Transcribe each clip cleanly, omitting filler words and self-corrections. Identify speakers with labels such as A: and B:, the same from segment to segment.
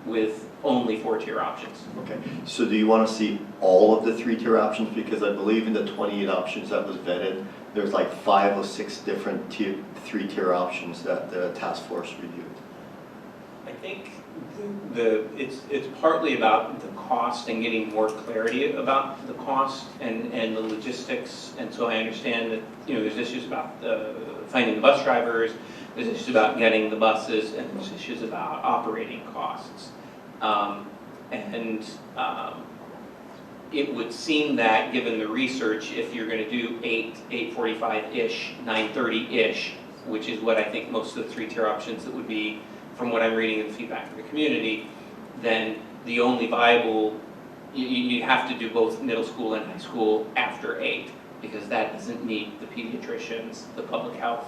A: with only 4-tier options.
B: Okay, so do you want to see all of the 3-tier options? Because I believe in the 28 options that was vetted, there's like 5 or 6 different 3-tier options that the task force reviewed.
A: I think it's partly about the cost and getting more clarity about the cost and the logistics. And so I understand that, you know, there's issues about finding the bus drivers, there's issues about getting the buses, and there's issues about operating costs. It would seem that, given the research, if you're going to do 8:45-ish, 9:30-ish, which is what I think most of the 3-tier options that would be, from what I'm reading in the feedback from the community, then the only viable, you have to do both middle school and high school after 8, because that doesn't meet the pediatricians, the public health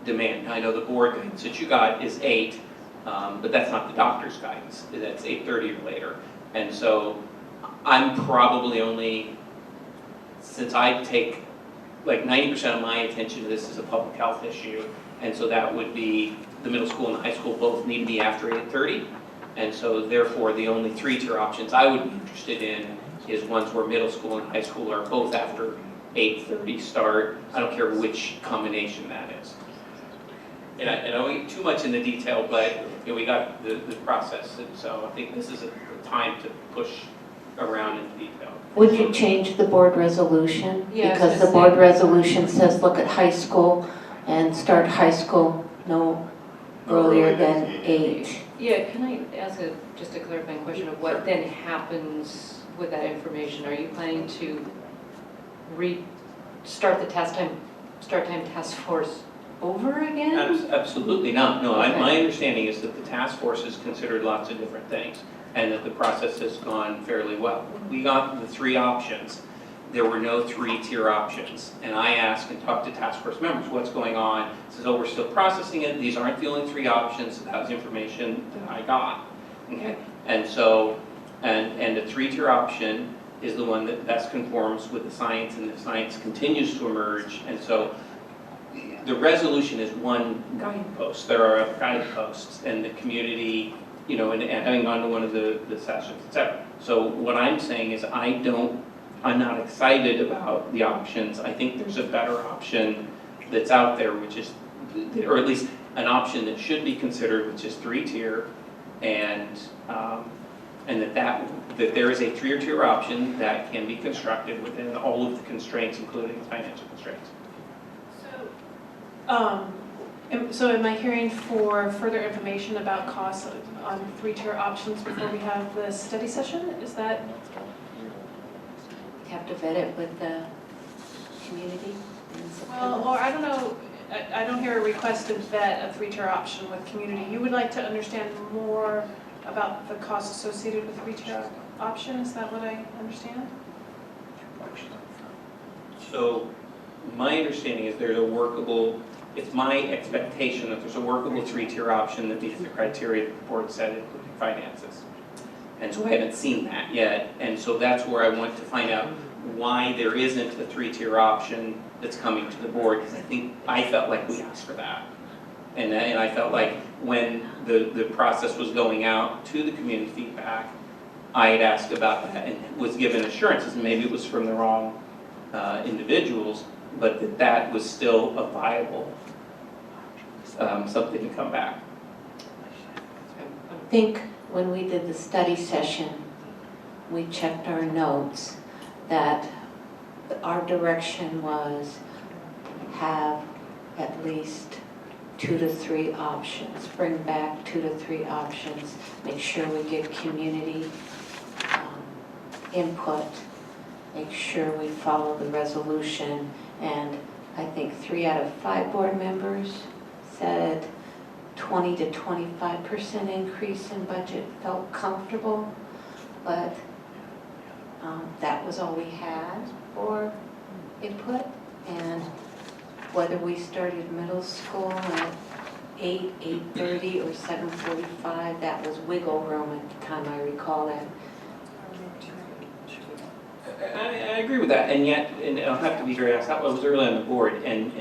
A: demand. I know the board guidance that you got is 8, but that's not the doctor's guidance. That's 8:30 or later. And so I'm probably only, since I take like 90% of my attention to this is a public health issue, and so that would be the middle school and the high school both need to be after 8:30. And so therefore the only 3-tier options I would be interested in is ones where middle school and high school are both after 8:30 start. I don't care which combination that is. And I don't get too much in the detail, but you know, we got the process, and so I think this is a time to push around in detail.
C: Would you change the board resolution?
D: Yeah,
C: Because the board resolution says look at high school and start high school no earlier than 8.
D: Yeah, can I ask just a clarifying question of what then happens with that information? Are you planning to start the start time task force over again?
A: Absolutely not. No,
D: Okay.
A: my understanding is that the task force has considered lots of different things, and that the process has gone fairly well. When we got the 3 options, there were no 3-tier options. And I asked and talked to task force members, what's going on? It says, oh, we're still processing it. These aren't the only 3 options. That was information that I got. Okay. And so, and the 3-tier option is the one that best conforms with the science, and the science continues to emerge. And so the resolution is one guidepost. There are other guideposts, and the community, you know, and having gone to one of the sessions, et cetera. So what I'm saying is I'm not excited about the options. I think there's a better option that's out there, which is, or at least an option that should be considered, which is 3-tier, and that there is a 3-tier option that can be constructed within all of the constraints, including the financial constraints.
E: So am I hearing for further information about costs on 3-tier options before we have the study session? Is that?
C: You have to vet it with the community in September.
E: Well, or I don't know, I don't hear a request to vet a 3-tier option with community. You would like to understand more about the costs associated with 3-tier option? Is that what I understand?
A: So my understanding is there's a workable, it's my expectation that there's a workable 3-tier option that meets the criteria that the board set, including finances. And so I haven't seen that yet, and so that's where I want to find out why there isn't a 3-tier option that's coming to the board, because I felt like we asked for that. And I felt like when the process was going out to the community feedback, I had asked about that and was given assurances, and maybe it was from the wrong individuals, but that was still a viable something to come back.
C: I think when we did the study session, we checked our notes that our direction was have at least 2 to 3 options, bring back 2 to 3 options, make sure we get community input, make sure we follow the resolution, and I think 3 out of 5 board members said 20 to 25% increase in budget felt comfortable, but that was all we had for input. And whether we started middle school at 8, 8:30, or 7:45, that was wiggle room at the time, I recall that.
A: I agree with that, and yet, and I'll have to be very honest, that was early on the board, and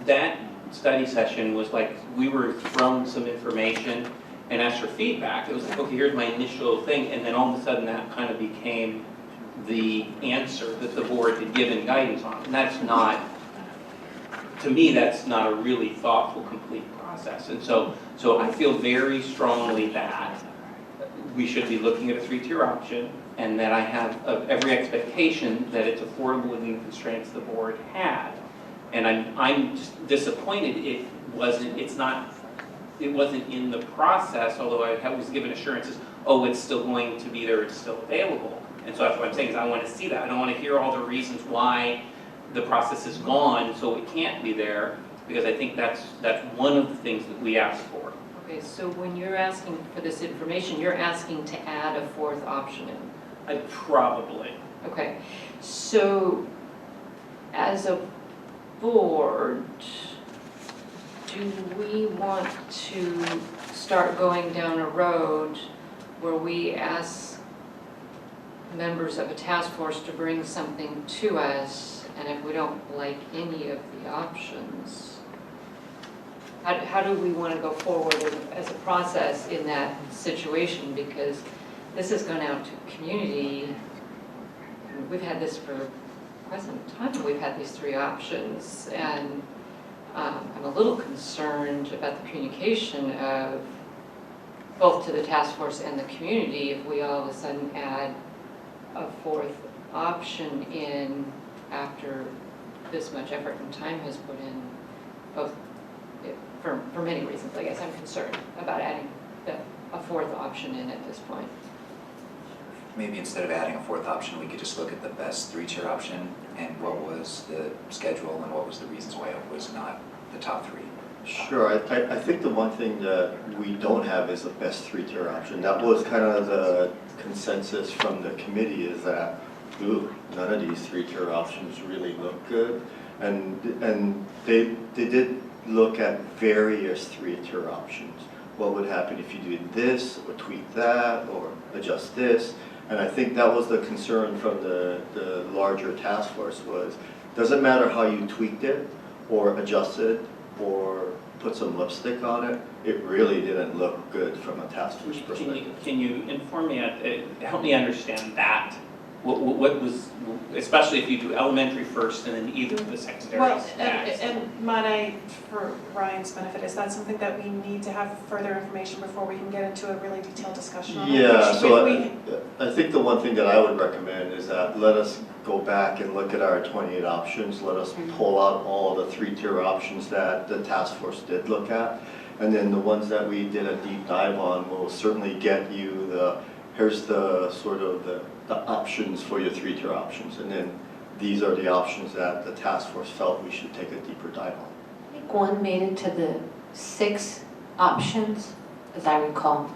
A: that study session was like, we were thrown some information, and asked for feedback, it was like, okay, here's my initial thing, and then all of a sudden that kind of became the answer that the board had given guidance on. And that's not, to me, that's not a really thoughtful, complete process. And so I feel very strongly that we should be looking at a 3-tier option, and that I have every expectation that it's affordable within the constraints the board had. And I'm just disappointed it wasn't in the process, although I was given assurances, oh, it's still going to be there, it's still available. And so that's what I'm saying, is I want to see that. I don't want to hear all the reasons why the process is gone, so it can't be there, because I think that's one of the things that we asked for.
D: Okay, so when you're asking for this information, you're asking to add a 4th option in?
A: Probably.
D: Okay, so as a board, do we want to start going down a road where we ask members of a task force to bring something to us, and if we don't like any of the options, how do we want to go forward as a process in that situation? Because this has gone out to community. We've had this for quite some time. We've had these 3 options, and I'm a little concerned about the communication of both to the task force and the community if we all of a sudden add a 4th option in after this much effort and time has put in, both for many reasons. I guess I'm concerned about adding a 4th option in at this point.
F: Maybe instead of adding a 4th option, we could just look at the best 3-tier option and what was the schedule and what was the reasons why it was not the top 3.
B: Sure, I think the one thing that we don't have is the best 3-tier option. That was kind of the consensus from the committee, is that, ooh, none of these 3-tier options really look good. And they did look at various 3-tier options. What would happen if you did this, or tweak that, or adjust this? And I think that was the concern from the larger task force was, doesn't matter how you tweaked it, or adjusted, or put some lipstick on it, it really didn't look good from a task force perspective.
A: Can you inform me, help me understand that? What was, especially if you do elementary first and then either of the secondaries?
E: Well, and might I, for Ryan's benefit, is that something that we need to have further information before we can get into a really detailed discussion on it?
B: Yeah, so I think the one thing that I would recommend is that let us go back and look at our 28 options. Let us pull out all the 3-tier options that the task force did look at. And then the ones that we did a deep dive on will certainly get you here's the sort of the options for your 3-tier options. And then these are the options that the task force felt we should take a deeper dive on.
C: I think one made it to the 6 options, as I recall.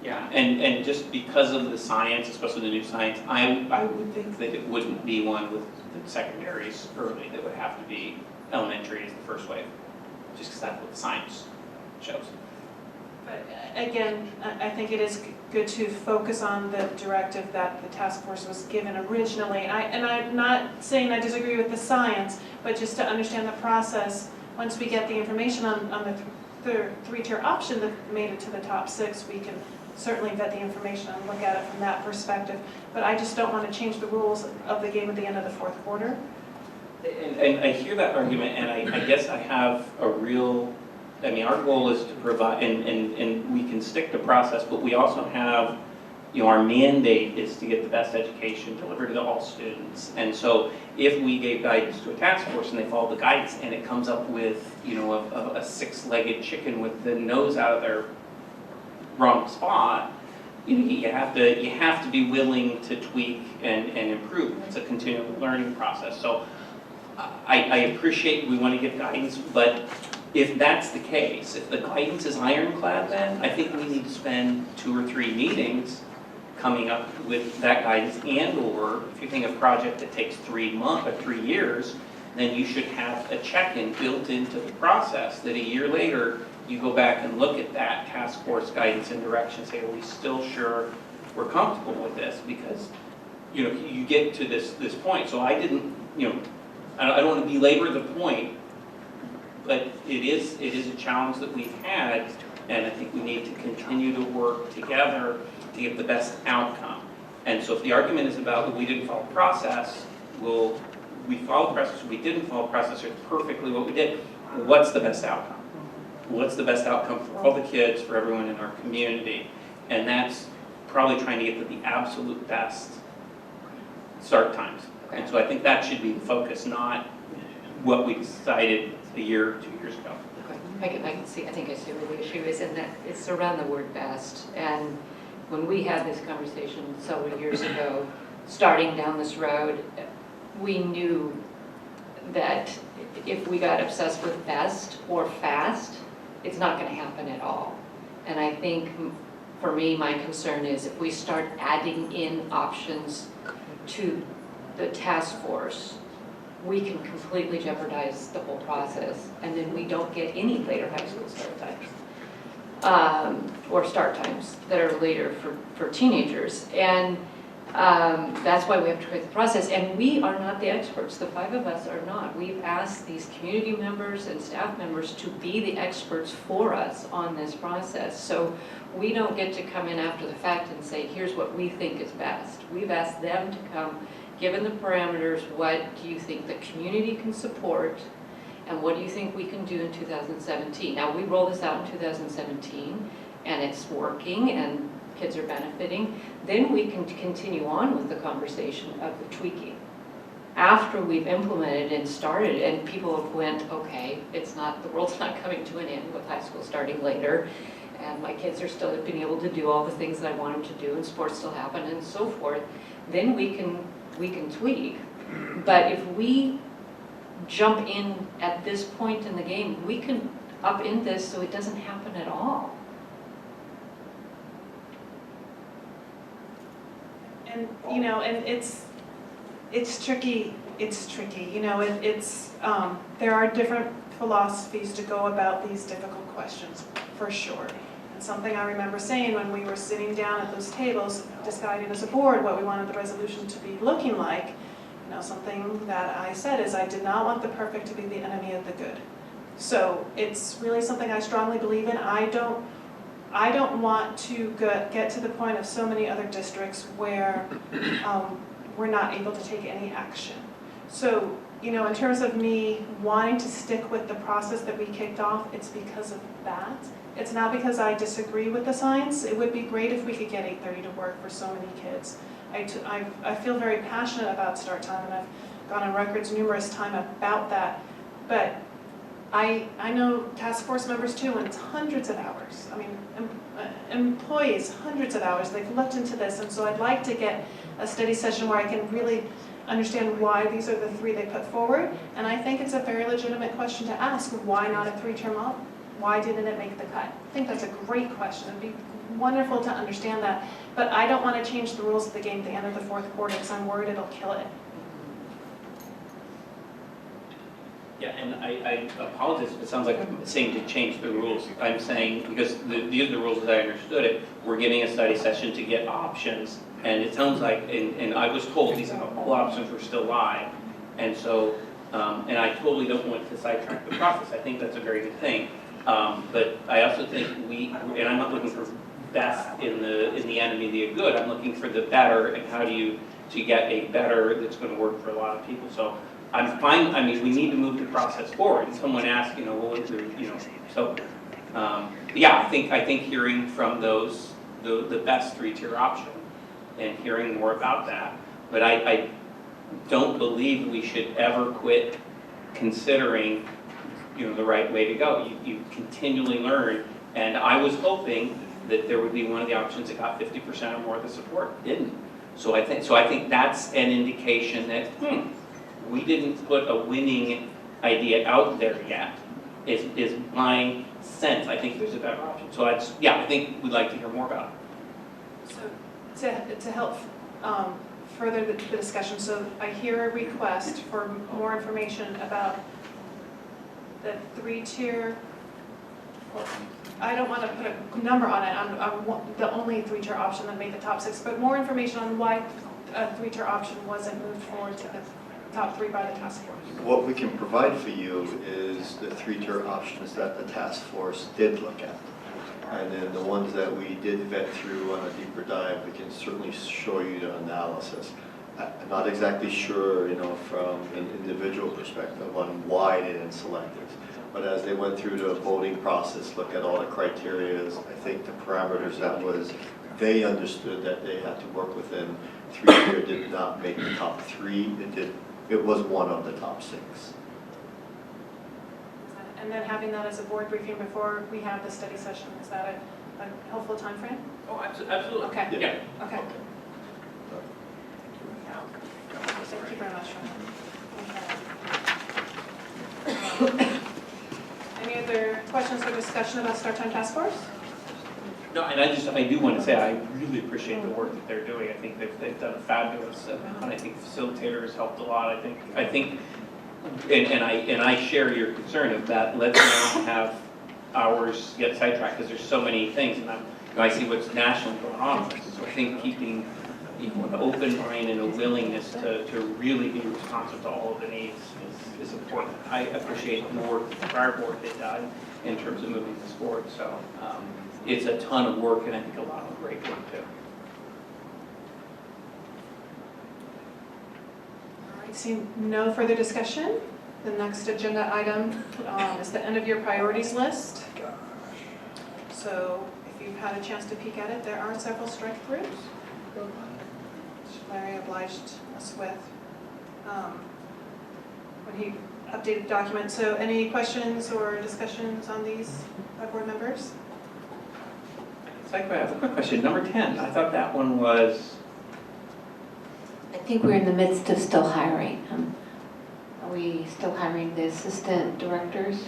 A: Yeah, and just because of the science, especially the new science, I would think that it wouldn't be one with the secondaries early. That would have to be elementary as the first wave, just because that's what the science shows.
E: But again, I think it is good to focus on the directive that the task force was given originally. And I'm not saying I disagree with the science, but just to understand the process, once we get the information on the 3-tier option that made it to the top 6, we can certainly vet the information and look at it from that perspective. But I just don't want to change the rules of the game at the end of the 4th quarter.
A: And I hear that argument, and I guess I have a real, I mean, our goal is to provide, and we can stick to process, but we also have, our mandate is to get the best education delivered to all students. And so if we gave guidance to a task force and they follow the guidance and it comes up with, a 6-legged chicken with the nose out of their wrong spot, you have to be willing to tweak and improve. It's a continual learning process. So I appreciate we want to give guidance, but if that's the case, if the guidance is ironclad, then I think we need to spend 2 or 3 meetings coming up with that guidance, and/or if you think a project that takes 3 months or 3 years, then you should have a check-in built into the process that a year later you go back and look at that task force guidance and direction, say, are we still sure we're comfortable with this? Because you get to this point. So I didn't, I don't want to belabor the point, but it is a challenge that we've had And I think we need to continue to work together to get the best outcome. And so if the argument is about, well, we didn't follow the process, well, we followed the process, we didn't follow the process, it's perfectly what we did. What's the best outcome? What's the best outcome for all the kids, for everyone in our community? And that's probably trying to get to the absolute best start times. And so I think that should be the focus, not what we decided a year, 2 years ago.
D: Okay. I can see, I think I see where the issue is, and that it's around the word best. And when we had this conversation several years ago, starting down this road, we knew that if we got obsessed with best or fast, it's not going to happen at all. And I think, for me, my concern is if we start adding in options to the task force, we can completely jeopardize the whole process, and then we don't get any later high school start times, or start times that are later for teenagers. And that's why we have to create the process, and we are not the experts. The 5 of us are not. We've asked these community members and staff members to be the experts for us on this process. So we don't get to come in after the fact and say, here's what we think is best. We've asked them to come, given the parameters, what do you think the community can support, and what do you think we can do in 2017? Now, we roll this out in 2017, and it's working, and kids are benefiting. Then we can continue on with the conversation of the tweaking. After we've implemented and started, and people went, okay, it's not, the world's not coming to an end with high school starting later, and my kids are still being able to do all the things that I want them to do, and sports still happen, and so forth. Then we can tweak. But if we jump in at this point in the game, we can upend this so it doesn't happen at all.
E: And, you know, and it's tricky, you know, there are different philosophies to go about these difficult questions, for sure. And something I remember saying when we were sitting down at those tables, deciding as a board what we wanted the resolution to be looking like, you know, something that I said is I did not want the perfect to be the enemy of the good. So it's really something I strongly believe in. I don't want to get to the point of so many other districts where we're not able to take any action. So, you know, in terms of me wanting to stick with the process that we kicked off, it's because of that. It's not because I disagree with the science. It would be great if we could get 8:30 to work for so many kids. I feel very passionate about start time, and I've gone on records numerous times about that. But I know task force members too, and it's hundreds of hours. I mean, employees, hundreds of hours. They've looked into this, and so I'd like to get a study session where I can really understand why these are the 3 they put forward. And I think it's a very legitimate question to ask. Why not a 3-term op? Why didn't it make the cut? I think that's a great question. It'd be wonderful to understand that. But I don't want to change the rules of the game at the end of the 4th quarter because I'm worried it'll kill it.
A: Yeah, and I apologize if it sounds like I'm saying to change the rules. I'm saying, because these are the rules as I understood it, we're getting a study session to get options. And it sounds like, and I was told these all options were still live. And so, and I totally don't want to sidetrack the process. I think that's a very good thing. But I also think and I'm not looking for best in the enemy of the good. I'm looking for the better, and how do you to get a better that's going to work for a lot of people. So I'm fine. I mean, we need to move the process forward. And someone asked, you know, well, is there, you know, so yeah, I think hearing from those the best 3-tier option and hearing more about that. But I don't believe we should ever quit considering, you know, the right way to go. You continually learn, and I was hoping that there would be one of the options that got 50% or more of the support. Didn't. So I think that's an indication that we didn't put a winning idea out there yet. Is my sense. I think there's a better option. So I think we'd like to hear more about it.
E: So to help further the discussion, so I hear a request for more information about the 3-tier. Well, I don't want to put a number on it. I'm the only 3-tier option that made the top 6, but more information on why a 3-tier option wasn't moved forward to the top 3 by the task force.
B: What we can provide for you is the 3-tier options that the task force did look at. And then the ones that we did vet through on a deeper dive, we can certainly show you the analysis. I'm not exactly sure, from an individual perspective on why they didn't select it. But as they went through the voting process, look at all the criterias, I think the parameters they understood that they had to work within 3-tier did not make the top 3. It was one of the top 6.
E: And then having that as a board briefing before we have the study session, is that a helpful timeframe?
A: Oh, absolutely.
E: Okay.
A: Yeah.
E: Okay. Thank you very much for that. Any other questions or discussion about Start Time Task Force?
A: No, and I do want to say, I really appreciate the work that they're doing. I think they've done a fabulous amount. I think facilitators helped a lot. I think, and I share your concern of that. Let's not have hours get sidetracked because there's so many things, and I see what's nationally going on with this. So I think keeping an open mind and a willingness to really be responsive to all of the needs is important. I appreciate the work that the prior board had done in terms of moving this forward. So. It's a ton of work, and I think a lot of great work, too.
E: All right, seeing no further discussion, the next agenda item is the end of your priorities list. So if you've had a chance to peek at it, there are several strike-throughs, which Larry obliged us with when he updated the document. So any questions or discussions on these by board members?
A: I have a quick question. Number 10, I thought that one was...
C: I think we're in the midst of still hiring. Are we still hiring the assistant directors?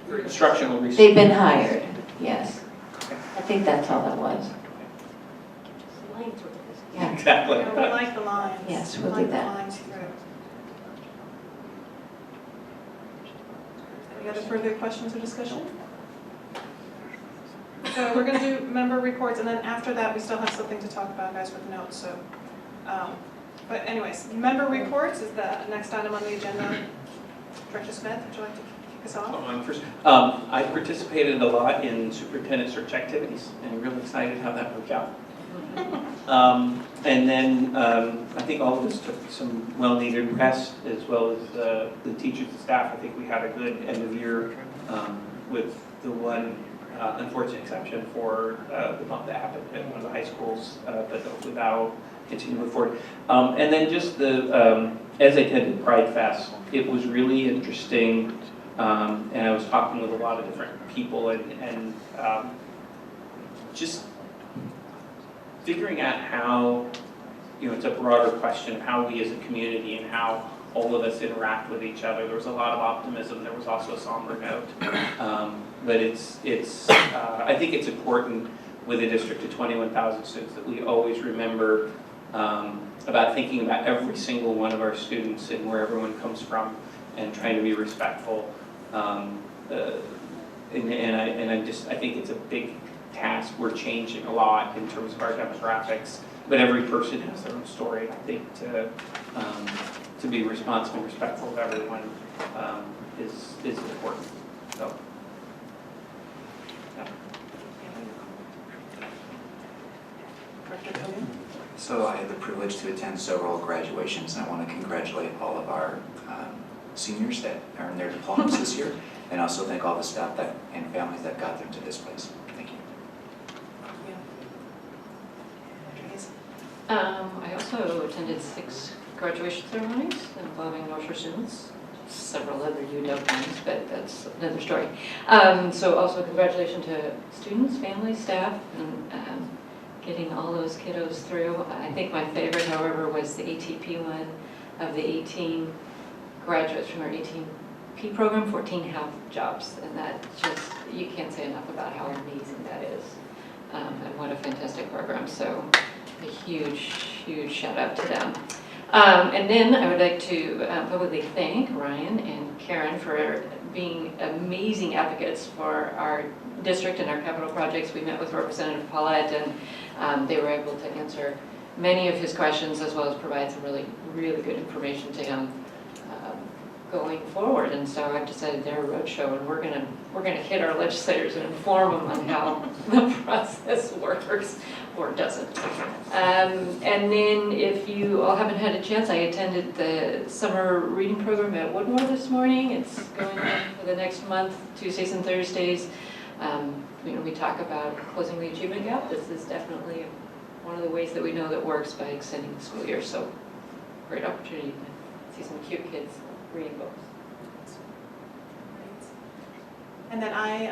A: For instructional research.
C: They've been hired, yes. I think that's all that was. Yeah.
A: Exactly.
E: Yeah, we like the lines.
C: Yes,
E: We
C: we'll
E: like
C: do
E: the
C: that.
E: lines through. Any other further questions or discussion? So we're going to do member reports, and then after that, we still have something to talk about, guys, with notes. So, but anyways, member reports is the next item on the agenda. Director Smith, would you like to kick us off?
A: First, I participated a lot in superintendent search activities, and I'm really excited how that worked out. And then I think all of us took some well-needed rest, as well as the teachers and staff. I think we had a good end of year with the one unfortunate exception for the bump that happened at one of the high schools, but hopefully that'll continue to move forward. And then just as I attended Pride Fest, it was really interesting, and I was talking with a lot of different people, and just figuring out how, it's a broader question of how we as a community and how all of us interact with each other. There was a lot of optimism. There was also a somber note. But I think it's important with a district of 21,000 students that we always remember about thinking about every single one of our students and where everyone comes from and trying to be respectful. I think it's a big task. We're changing a lot in terms of our demographics, but every person has their own story. I think to be responsible and respectful of everyone is important. So.
F: So I had the privilege to attend several graduations, and I want to congratulate all of our seniors that earned their diplomas this year, and also thank all the staff and families that got them to this place. Thank you.
D: I also attended 6 graduation ceremonies involving North Shore students, several other UW ones, but that's another story. So also congratulations to students, families, staff, and getting all those kiddos through. I think my favorite, however, was the ATP one of the 18 graduates from our 18P program, 14 have jobs, and that just, you can't say enough about how amazing that is, and what a fantastic program. So a huge, huge shout out to them. And then I would like to publicly thank Ryan and Karen for being amazing advocates for our district and our capital projects. We met with Representative Paulette, and they were able to answer many of his questions, as well as provide some really, really good information to him going forward. And so I've decided they're a roadshow, and we're gonna hit our legislators and inform them on how the process works or doesn't. And then if you all haven't had a chance, I attended the summer reading program at Woodmore this morning. It's going on for the next month, Tuesdays and Thursdays. We talk about closing the achievement gap. This is definitely one of the ways that we know that works by extending the school year. So great opportunity to see some cute kids reading books.
E: And then I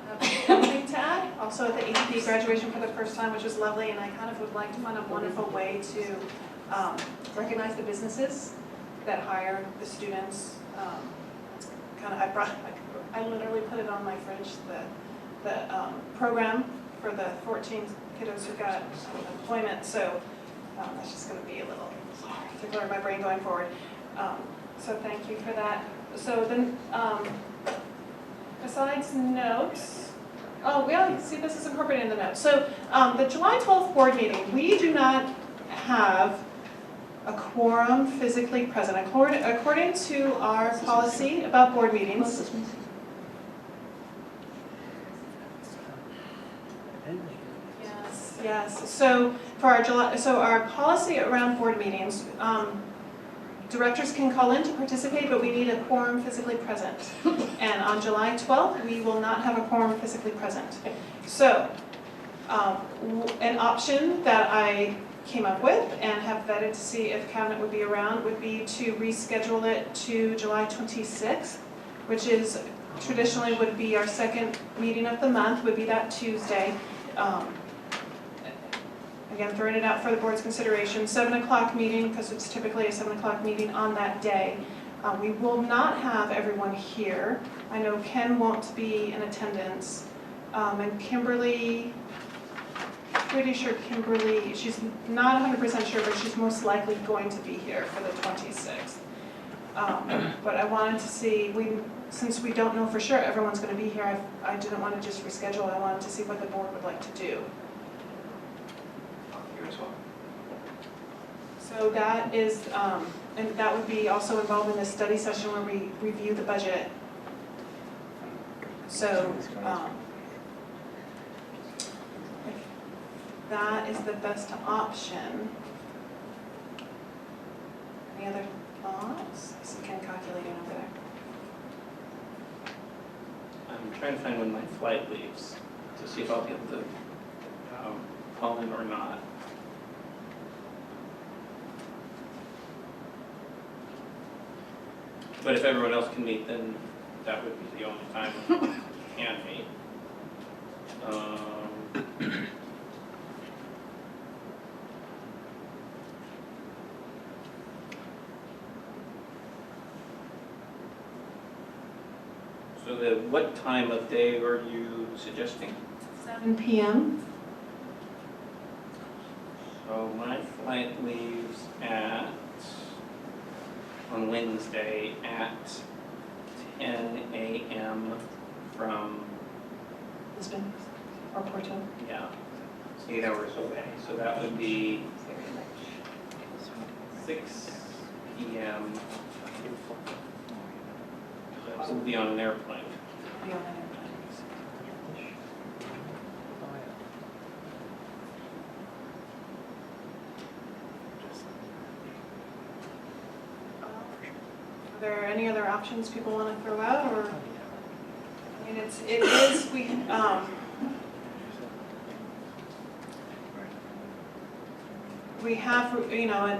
E: don't have anything to add. Also at the APP graduation for the first time, which was lovely, and I kind of would like to find a wonderful way to recognize the businesses that hire the students. It's kind of, I literally put it on my fridge, the program for the 14 kiddos who got employment, so that's just going to be a little particular in my brain going forward. So thank you for that. So then, besides notes, see, this is incorporated in the notes. So the July 12th board meeting, we do not have a quorum physically present. According to our policy about board meetings, yes. So for our policy around board meetings, directors can call in to participate, but we need a quorum physically present. And on July 12th, we will not have a quorum physically present. So an option that I came up with and have vetted to see if cabinet would be around would be to reschedule it to July 26th, which is traditionally would be our second meeting of the month, would be that Tuesday. Again, throwing it out for the board's consideration, 7 o'clock meeting, because it's typically a 7 o'clock meeting on that day. We will not have everyone here. I know Ken won't be in attendance. And Kimberly, pretty sure Kimberly, she's not 100% sure, but she's most likely going to be here for the 26th. But I wanted to see, since we don't know for sure everyone's going to be here, I didn't want to just reschedule. I wanted to see what the board would like to do. So that is, and that would be also involved in the study session where we review the budget. So if that is the best option. Any other thoughts? I see Ken calculating over there.
A: I'm trying to find when my flight leaves to see if I'll be able to call in or not. But if everyone else can meet, then that would be the only time we can meet. So what time of day are you suggesting?
E: 7 p.m.
A: So my flight leaves on Wednesday at 10 a.m. from,
E: Lisbon or Porto.
A: yeah, 8 hours away. So that would be 6 p.m. So we'll be on an airplane.
E: Be on an airplane. Are there any other options people want to throw out, or? I mean, we have,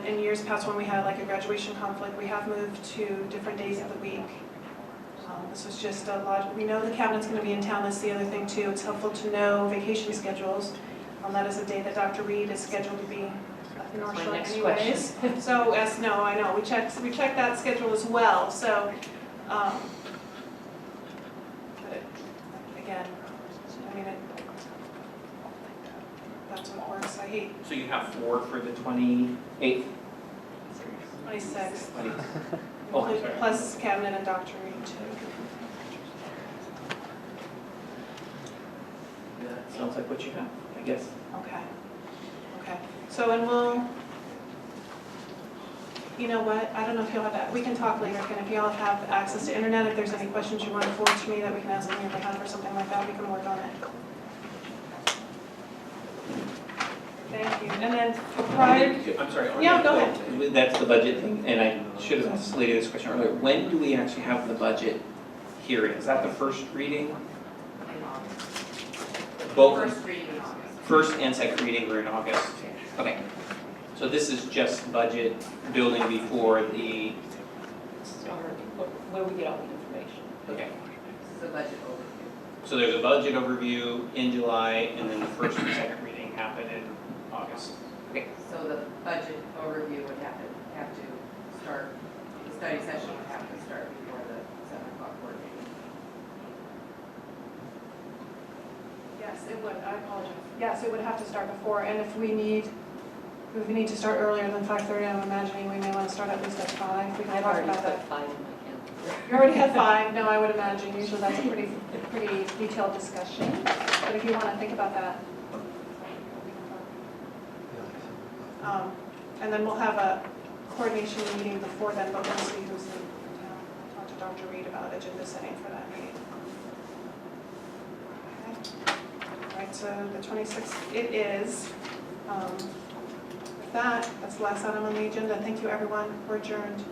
E: in years past when we had like a graduation conflict, we have moved to different days of the week. This was just a lot. We know the cabinet's going to be in town. That's the other thing too. It's helpful to know vacation schedules. That is a day that Dr. Reed is scheduled to be in North Shore anyways. So I know we checked that schedule as well. So, but again, I mean, that's what works. I hate
A: So you have 4 for the 28th?
E: 26th.
A: Oh, I'm sorry.
E: Plus cabinet and Dr. Reed too.
A: That sounds like what you have, I guess.
E: Okay. So, and we'll, You know what, I don't know if you'll have that, we can talk later, and if y'all have access to internet, if there's any questions you want to forward to me that we can ask on your behalf or something like that, we can work on it. Thank you, and then prior,
A: I'm sorry.
E: Yeah, go ahead.
A: That's the budget thing, and I should have asked Lady this question earlier. When do we actually have the budget hearing? Is that the first reading? Both,
G: First reading in August.
A: first and second reading are in August? Okay. So this is just budget building before the,
D: Where we get all the information.
A: okay.
G: This is a budget overview.
A: So there's a budget overview in July, and then the first and second reading happen in August. Okay.
G: So the budget overview would have to start, the study session would have to start before the 7 o'clock board meeting.
E: yes, it would, I apologize. Yes, it would have to start before, and if we need to start earlier than 5:30, I'm imagining we may want to start at least at 5. We can
D: I've
E: talk
D: already
E: about that.
D: put 5 in my calendar.
E: You already had 5, no, I would imagine, usually that's a pretty detailed discussion, but if you want to think about that. And then we'll have a coordination meeting before then, but we'll see who's in town. I'll talk to Dr. Reed about agenda setting for that meeting. Okay. All right, so the 26th it is. With that, that's the last item on the agenda. Thank you, everyone. We're adjourned.